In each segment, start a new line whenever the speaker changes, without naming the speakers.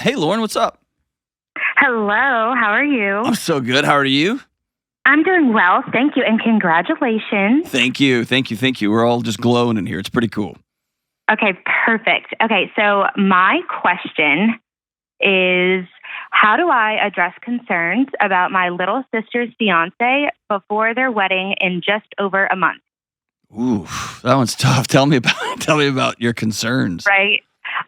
Hey, Lauren, what's up?
Hello, how are you?
I'm so good. How are you?
I'm doing well, thank you, and congratulations.
Thank you. We're all just glowing in here. It's pretty cool.
Okay, perfect. Okay, so my question is, how do I address concerns about my little sister's fiance before their wedding in just over a month?
Ooh, that one's tough. Tell me about your concerns.
Right?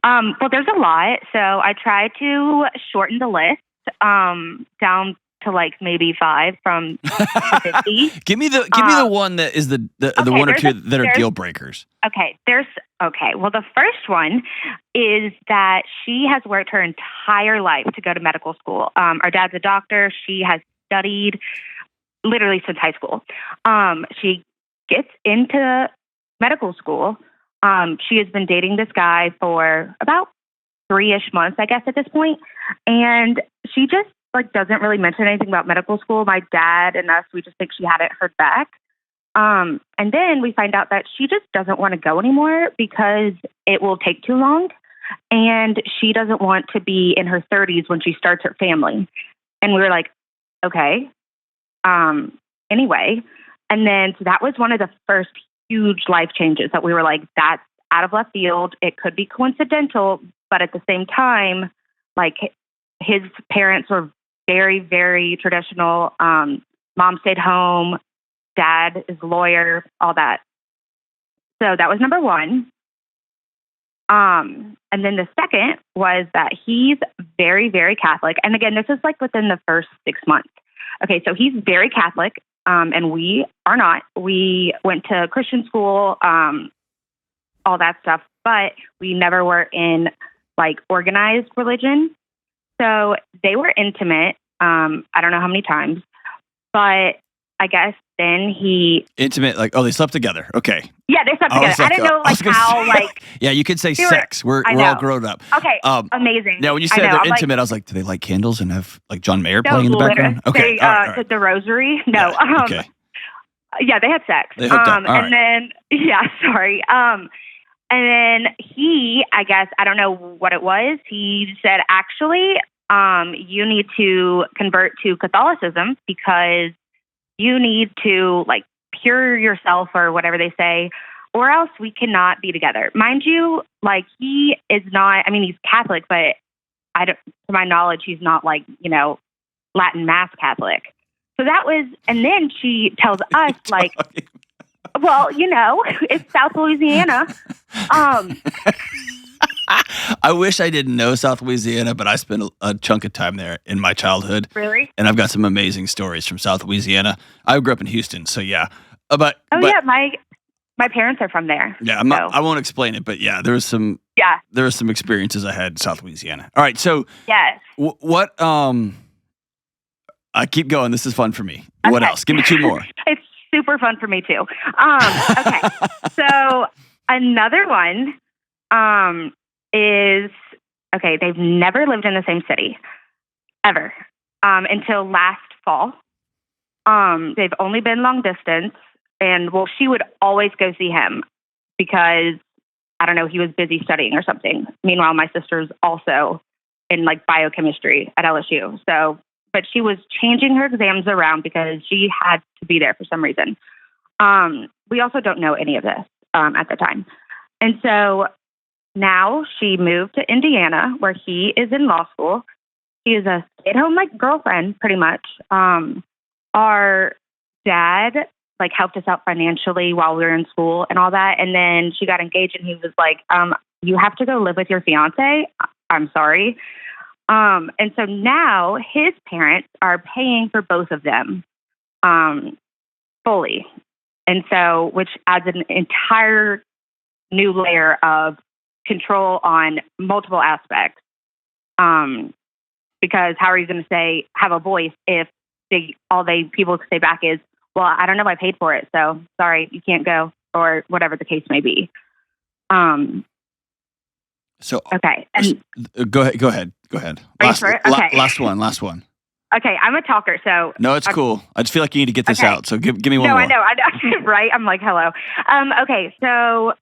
Well, there's a lot, so I tried to shorten the list down to like maybe 5 from 50.
Give me the one that is the one or two that are deal breakers.
Okay. Well, the first one is that she has worked her entire life to go to medical school. Our dad's a doctor. She has studied literally since high school. She gets into medical school. She has been dating this guy for about 3-ish months, I guess, at this point. And she just doesn't really mention anything about medical school. My dad and us, we just think she hadn't heard back. And then we find out that she just doesn't want to go anymore because it will take too long. And she doesn't want to be in her 30s when she starts her family. And we were like, okay. Anyway. And then so that was one of the first huge life changes that we were like, that's out of left field. It could be coincidental, but at the same time, his parents were very, very traditional. Mom stayed home. Dad is a lawyer, all that. So that was number one. And then the second was that he's very, very Catholic. And again, this is within the first 6 months. Okay, so he's very Catholic, and we are not. We went to Christian school, all that stuff, but we never were in organized religion. So they were intimate. I don't know how many times, but I guess then
intimate, they slept together. Okay.
Yeah, they slept together. I didn't know how
yeah, you could say sex. We're all grown up.
Okay. Amazing.
Yeah, when you said they're intimate, I was like, do they light candles and have John Mayer playing in the background? Okay.
They
all right.
the rosary. No.
Yeah, okay.
Yeah, they had sex.
They hooked up. All right.
Then sorry. And then he, I guess, I don't know what it was. He said, actually, you need to convert to Catholicism because you need to pure yourself or whatever they say, or else we cannot be together. Mind you, he is not, he's Catholic, but to my knowledge, he's not Latin Mass Catholic. So that was, and then she tells us well, it's South Louisiana.
I wish I didn't know South Louisiana, but I spent a chunk of time there in my childhood.
Really?
And I've got some amazing stories from South Louisiana. I grew up in Houston, so yeah.
Yeah, my parents are from there.
Yeah, I won't explain it, but yeah, there were some experiences I had in South Louisiana. All right, so
yes.
What I keep going. This is fun for me. Okay. What else? Give me 2 more.
It's super fun for me too. Okay. So another one is, okay, they've never lived in the same city ever until last fall. They've only been long distance, and she would always go see him because, I don't know, he was busy studying or something. Meanwhile, my sister's also in biochemistry at LSU. So, but she was changing her exams around because she had to be there for some reason. We also don't know any of this at the time. And so now she moved to Indiana where he is in law school. She is a stay-at-home girlfriend, pretty much. Our dad helped us out financially while we were in school and all that. And then she got engaged and he was like, you have to go live with your fiance. I'm sorry. And so now his parents are paying for both of them fully. And so, which adds an entire new layer of control on multiple aspects. Because how are you going to have a voice if people say back is, well, I don't know if I paid for it, so sorry, you can't go, or whatever the case may be.
So
okay, and
go ahead. Last one.
Okay, I'm a talker, so
no, it's cool. I just feel like you need to get this out. So give me one
more.
No,
I know, right? I'm like, hello. Okay, so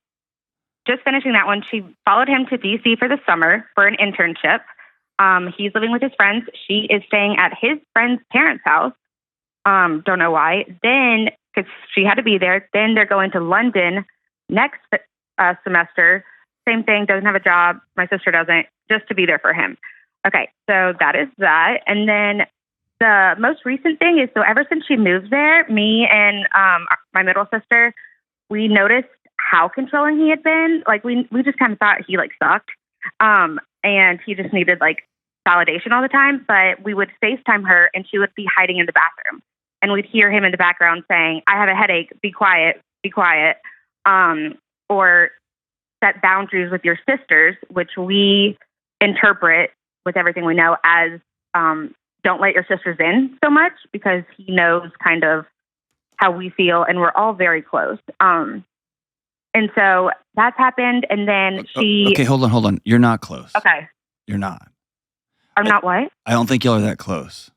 just finishing that one. She followed him to DC for the summer for an internship. He's living with his friends. She is staying at his friend's parents' house. Don't know why. Then, because she had to be there, then they're going to London next semester. Same thing, doesn't have a job. My sister doesn't, just to be there for him. Okay, so that is that. And then the most recent thing is, so ever since she moved there, me and my middle sister, we noticed how controlling he had been. Like, we just kind of thought he, like, sucked. And he just needed, like, validation all the time. But we would FaceTime her, and she would be hiding in the bathroom. And we'd hear him in the background saying, I have a headache, be quiet, be quiet. Or set boundaries with your sisters, which we interpret with everything we know as don't let your sisters in so much, because he knows kind of how we feel, and we're all very close. And so that's happened, and then she...
Okay, hold on. You're not close.
Okay.
You're not.
I'm not what?
I don't think y'all are that close.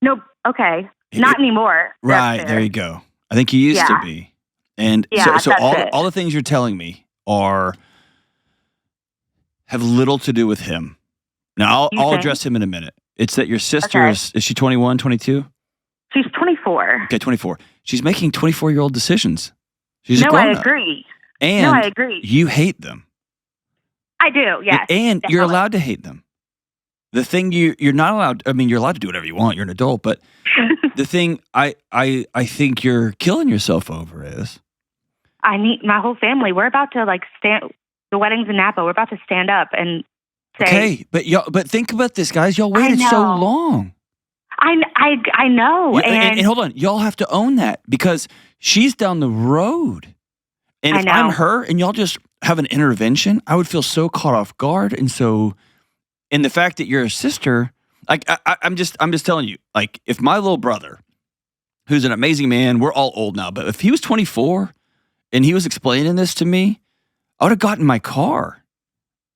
No, okay. Not anymore.
Right, there you go. I think you used to be. And so all the things you're telling me have little to do with him. Now, I'll address him in a minute. It's that your sister is she 21, 22?
She's 24.
Okay, 24. She's making 24-year-old decisions. She's a grown-up.
I agree.
And
I agree.
You hate them.
I do, yes.
And you're allowed to hate them. The thing you're not allowed, I mean, you're allowed to do whatever you want. You're an adult. But the thing I think you're killing yourself over is...
I need my whole family. We're about to, like, stand... The wedding's in Napa. We're about to stand up and say...
Okay, but think about this, guys. Y'all waited so long.
I know.
And hold on. Y'all have to own that, because she's down the road. And if I'm her and y'all just have an intervention, I would feel so caught off guard. And the fact that you're a sister, like, I'm just telling you, like, if my little brother, who's an amazing man, we're all old now, but if he was 24 and he was explaining this to me, I would have gotten in my car.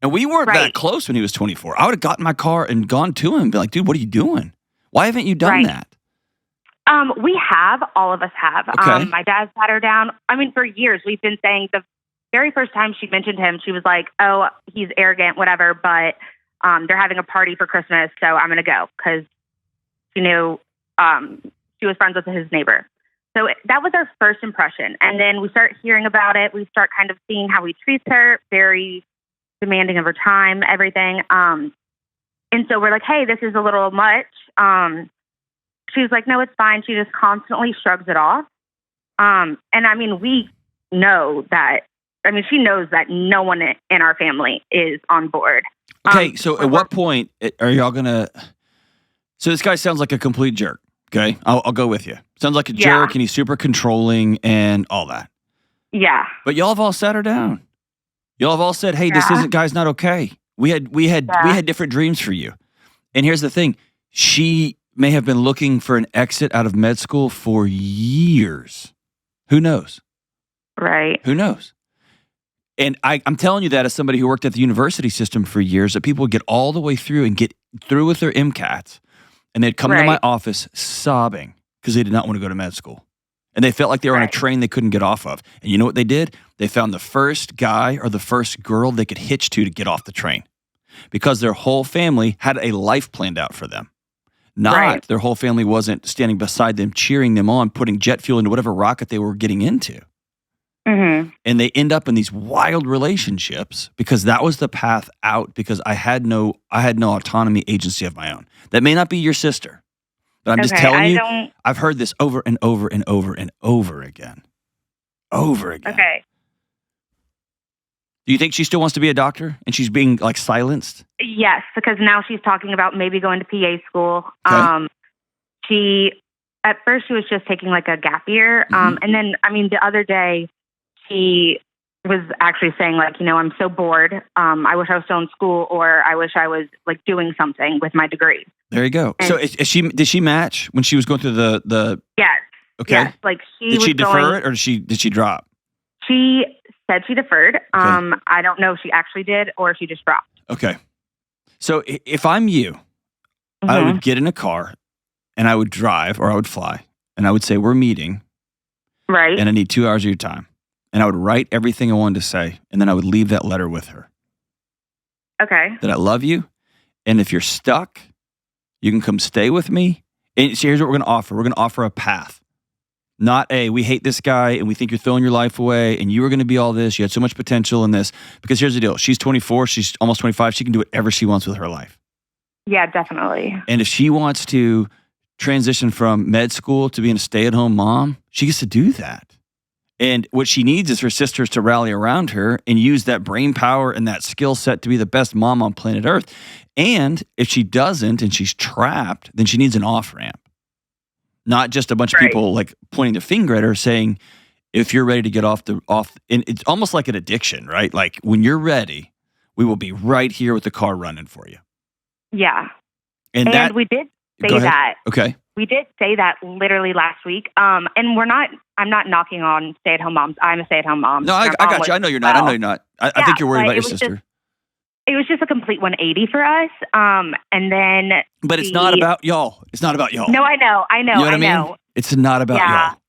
And we weren't that close when he was 24. I would have gotten in my car and gone to him and be like, dude, what are you doing? Why haven't you done that?
We have. All of us have.
Okay.
My dad sat her down. I mean, for years, we've been saying the very first time she mentioned him, she was like, oh, he's arrogant, whatever, but they're having a party for Christmas, so I'm going to go, because she knew she was friends with his neighbor. So that was our first impression. And then we start hearing about it. We start kind of seeing how he treats her, very demanding of her time, everything. And so we're like, hey, this is a little much. She was like, no, it's fine. She just constantly shrugs it off. And I mean, we know that, I mean, she knows that no one in our family is on board.
Okay, so at what point are y'all going to... So this guy sounds like a complete jerk, okay? I'll go with you. Sounds like a jerk, and he's super controlling and all that.
Yeah.
But y'all have all sat her down. Y'all have all said, hey, this guy's not okay. We had different dreams for you. And here's the thing. She may have been looking for an exit out of med school for years. Who knows?
Right.
Who knows? And I'm telling you that as somebody who worked at the university system for years, that people would get all the way through and get through with their MCATs, and they'd come into my office sobbing because they did not want to go to med school. And they felt like they were on a train they couldn't get off of. And you know what they did? They found the first guy or the first girl they could hitch to get off the train, because their whole family had a life planned out for them. Not their whole family wasn't standing beside them, cheering them on, putting jet fuel into whatever rocket they were getting into.
Mm-hmm.
And they end up in these wild relationships because that was the path out, because I had no autonomy, agency of my own. That may not be your sister, but I'm just telling you, I've heard this over and over and over and over again. Over again.
Okay.
Do you think she still wants to be a doctor and she's being, like, silenced?
Yes, because now she's talking about maybe going to PA school.
Okay.
At first she was just taking, like, a gap year. And then, I mean, the other day she was actually saying, like, you know, I'm so bored. I wish I was still in school, or I wish I was, like, doing something with my degree.
There you go. And so did she match when she was going through the
Yes.
Okay.
Yes. Like,
did she defer it, or did she drop?
She said she deferred. Okay. I don't know if she actually did or if she just dropped.
Okay. So if I'm you, I would get in a car and I would drive, or I would fly, and I would say, we're meeting.
Right.
And I need 2 hours of your time. And I would write everything I wanted to say, and then I would leave that letter with her.
Okay.
That I love you, And if you're stuck, you can come stay with me. And so here's what we're going to offer. We're going to offer a path. Not we hate this guy and we think you're throwing your life away and you were going to be all this. You had so much potential in this. Because here's the deal. She's 24. She's almost 25. She can do whatever she wants with her life.
Yeah, definitely.
And if she wants to transition from med school to being a stay-at-home mom, she gets to do that. And what she needs is her sisters to rally around her and use that brain power and that skill set to be the best mom on planet Earth. And if she doesn't and she's trapped, then she needs an off-ramp. Not just a bunch of people like pointing the finger at her saying, if you're ready to get off, and it's almost like an addiction, right? Like when you're ready, we will be right here with the car running for you.
Yeah.
And
we did say that.
Okay.
We did say that literally last week. And I'm not knocking on stay-at-home moms. I'm a stay-at-home mom.
No, I got you. I know you're not. I know you're not. I think you're worried about your sister.
It was just a complete 180 for us. And then.
But it's not about y'all. It's not about y'all.
No, I know.
You know what I mean? It's not about y'all.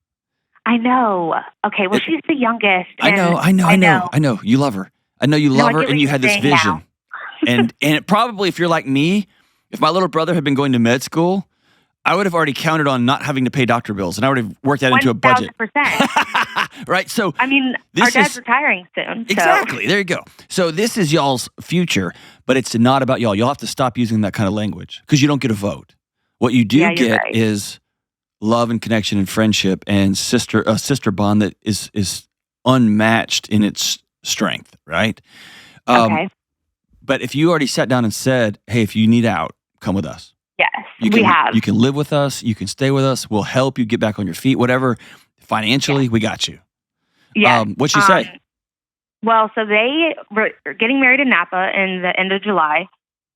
I know. Okay. Well, she's the youngest.
I know. You love her. I know you love her, and you had this vision. and it probably, if you're like me, if my little brother had been going to med school, I would have already counted on not having to pay doctor bills, and I would have worked that into a budget.
1,000%.
Right? So
I mean, our dad's retiring soon.
Exactly. There you go. So this is y'all's future, but it's not about y'all. You'll have to stop using that kind of language because you don't get a vote. What you do get is love and connection and friendship and a sister bond that is unmatched in its strength, right?
Okay.
But if you already sat down and said, hey, if you need out, come with us.
Yes,
we have. You can live with us. You can stay with us. We'll help you get back on your feet. Whatever. Financially, we got you.
Yeah.
What'd she say?
Well, so they were getting married in Napa in the end of July.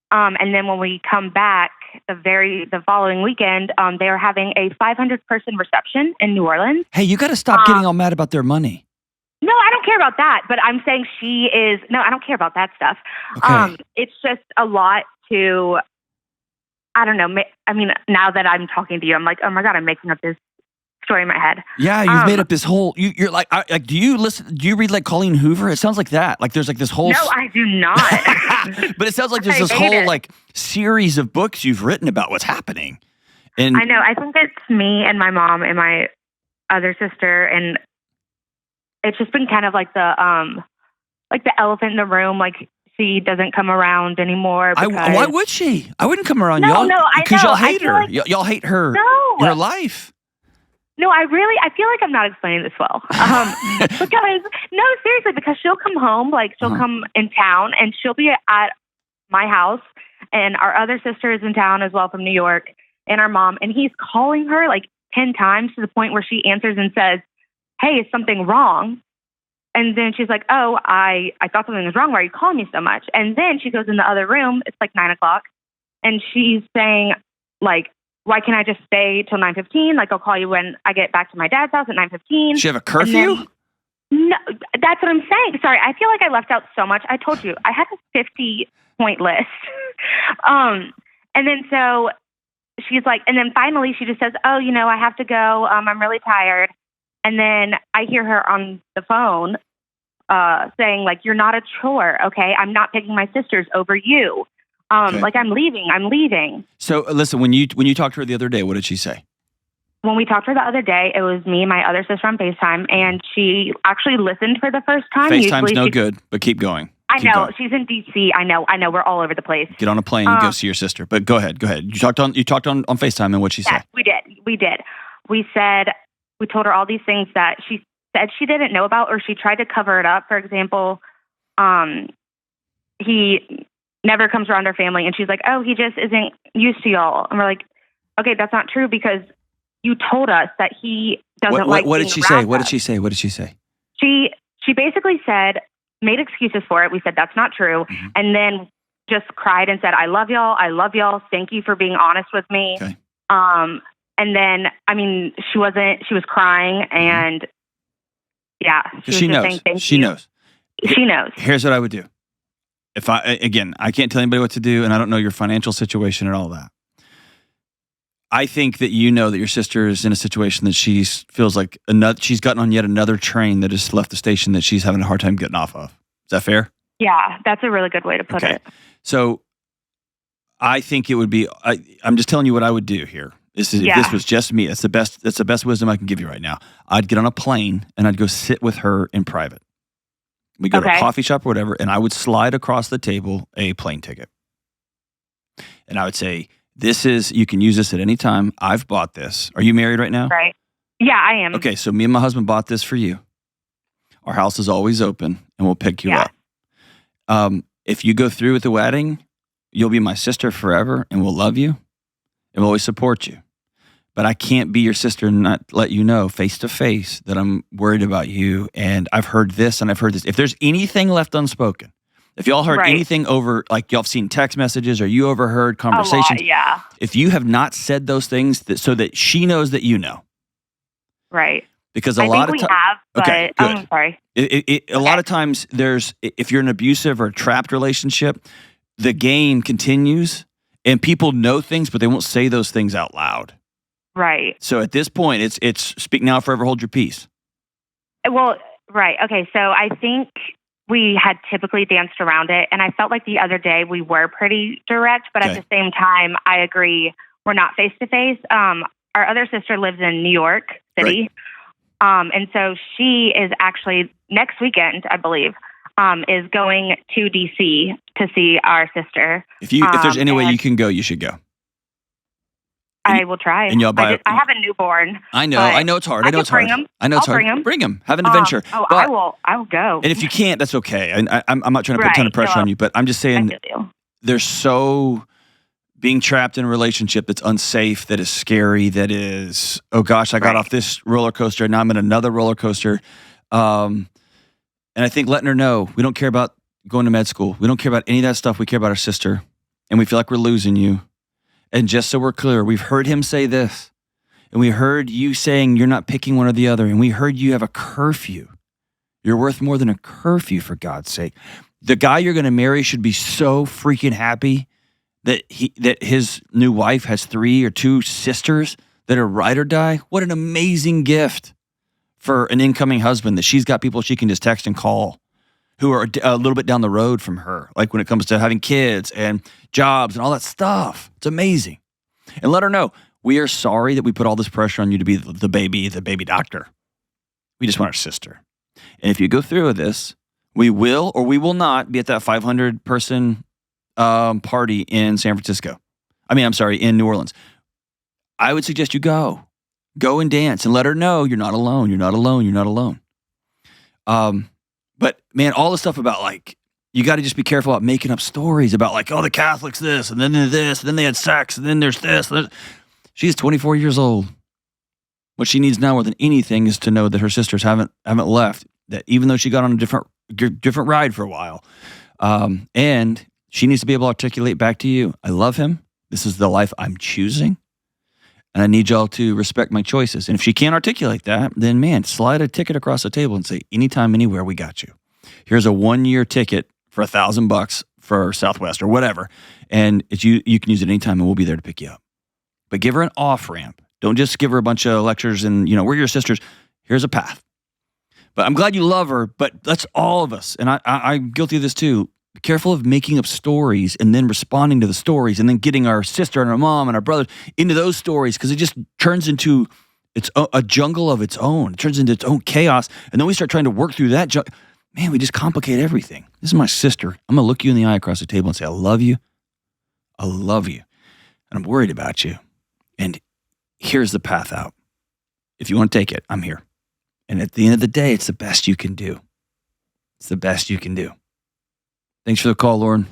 And then when we come back the following weekend, they are having a 500-person reception in New Orleans.
Hey, you got to stop getting all mad about their money.
No, I don't care about that. But I'm saying I don't care about that stuff.
Okay.
It's just a lot to, I don't know. I mean, now that I'm talking to you, I'm like, oh my God, I'm making up this story in my head.
Yeah, you've made up this whole. You're like, do you listen? Do you read like Colleen Hoover? It sounds like that. Like there's like this whole.
No, I do not.
But it sounds like there's this whole like series of books you've written about what's happening. And
I know. I think it's me and my mom and my other sister, and it's just been kind of like the elephant in the room. Like she doesn't come around anymore.
Why would she? I wouldn't come around.
No,
because y'all hate her.
Like,
y'all hate her.
No,
her life.
No, I feel like I'm not explaining this well. Because, no, seriously, because she'll come home, like she'll come in town and she'll be at my house and our other sister is in town as well from New York and our mom, and he's calling her like 10 times to the point where she answers and says, hey, is something wrong? And then she's like, oh, I thought something was wrong. Why are you calling me so much? And then she goes in the other room. It's like 9:00 and she's saying like, why can't I just stay till 9:15? Like, I'll call you when I get back to my dad's house at 9:15.
Does she have a curfew?
No, that's what I'm saying. Sorry, I feel like I left out so much. I told you, I had a 50-point list. And then so she's like, and then finally she just says, oh, I have to go. I'm really tired. And then I hear her on the phone saying, like, you're not a chore, okay? I'm not picking my sisters over you. Okay. Like, I'm leaving.
So, listen, when you talked to her the other day, what did she say?
When we talked to her the other day, it was me and my other sister on FaceTime, and she actually listened for the first time.
FaceTime's no good, but keep going.
I know. She's in D.C. I know. We're all over the place.
Get on a plane and go see your sister. But go ahead. You talked on FaceTime, and what'd she say?
We did. We told her all these things that she said she didn't know about, or she tried to cover it up. For example, he never comes around our family, and she's like, oh, he just isn't used to y'all. And we're like, okay, that's not true because you told us that he doesn't like
what did she say? What did she say? What did she say?
She basically made excuses for it. We said, that's not true. Mm-hmm. And then just cried and said, I love y'all. Thank you for being honest with me.
Okay.
And then, I mean, she was crying and yeah.
She knows. She knows.
She knows.
Here's what I would do. I can't tell anybody what to do, and I don't know your financial situation and all that. I think that you know that your sister is in a situation that she feels like she's gotten on yet another train that has left the station that she's having a hard time getting off of. Is that fair?
Yeah, that's a really good way to put it.
So I think it would be. I'm just telling you what I would do here. If this was just me, that's the best wisdom I can give you right now. I'd get on a plane and I'd go sit with her in private. We go to a coffee shop or whatever, and I would slide across the table a plane ticket. And I would say, you can use this at any time. I've bought this. Are you married right now?
Right. Yeah, I am.
Okay, so me and my husband bought this for you. Our house is always open, and we'll pick you up. If you go through with the wedding, you'll be my sister forever, and we'll love you, and we'll always support you. But I can't be your sister and not let you know face to face that I'm worried about you, and I've heard this and I've heard this. If there's anything left unspoken, if y'all heard anything over, like y'all have seen text messages or you overheard conversations, if you have not said those things so that she knows that you know.
Right.
Because
I think we have, but I'm sorry.
A lot of times if you're in an abusive or trapped relationship, the game continues and people know things, but they won't say those things out loud.
Right.
So at this point, it's speak now, forever hold your peace.
Well, right. Okay. So I think we had typically danced around it, and I felt like the other day we were pretty direct, but at the same time, I agree we're not face to face. Our other sister lives in New York City, and so she is actually next weekend, I believe, is going to DC to see our sister.
If there's any way you can go, you should go.
I will try.
And y'all
I have a newborn.
I know it's hard. I know it's hard. I know it's hard. Bring him. Have an adventure.
I will go.
And if you can't, that's okay. And I'm not trying to put a ton of pressure on you, but I'm just saying there's so being trapped in a relationship that's unsafe, that is scary, that is, oh gosh, I got off this roller coaster and now I'm in another roller coaster. And I think letting her know we don't care about going to med school. We don't care about any of that stuff. We care about our sister, and we feel like we're losing you. And just so we're clear, we've heard him say this, and we heard you saying you're not picking one or the other, and we heard you have a curfew. You're worth more than a curfew, for God's sake. The guy you're going to marry should be so freaking happy that his new wife has 3 or 2 sisters that are ride or die. What an amazing gift for an incoming husband, that she's got people she can just text and call who are a little bit down the road from her, like when it comes to having kids and jobs and all that stuff. It's amazing. And let her know, we are sorry that we put all this pressure on you to be the baby doctor. We just want our sister. And if you go through with this, we will or we will not be at that 500-person party in San Francisco. In New Orleans. I would suggest you go. Go and dance and let her know you're not alone. You're not alone. You're not alone. But man, all the stuff about like, you got to just be careful about making up stories about like, oh, the Catholics this, and then this, and then they had sex, and then there's this. She's 24 years old. What she needs now more than anything is to know that her sisters haven't left, that even though she got on a different ride for a while, and she needs to be able to articulate back to you, I love him. This is the life I'm choosing. And I need y'all to respect my choices. And if she can't articulate that, then man, slide a ticket across the table and say, anytime, anywhere, we got you. Here's a 1-year ticket for $1,000 for Southwest or whatever. And you can use it anytime and we'll be there to pick you up. But give her an off ramp. Don't just give her a bunch of lectures and, we're your sisters. Here's a path. But I'm glad you love her, but that's all of us. And I'm guilty of this too. Be careful of making up stories and then responding to the stories and then getting our sister and our mom and our brothers into those stories, because it just turns into a jungle of its own. It turns into its own chaos. And then we start trying to work through that. Man, we just complicate everything. This is my sister. I'm going to look you in the eye across the table and say, I love you. I love you. And I'm worried about you. And here's the path out. If you want to take it, I'm here. And at the end of the day, it's the best you can do. It's the best you can do. Thanks for the call, Lauren.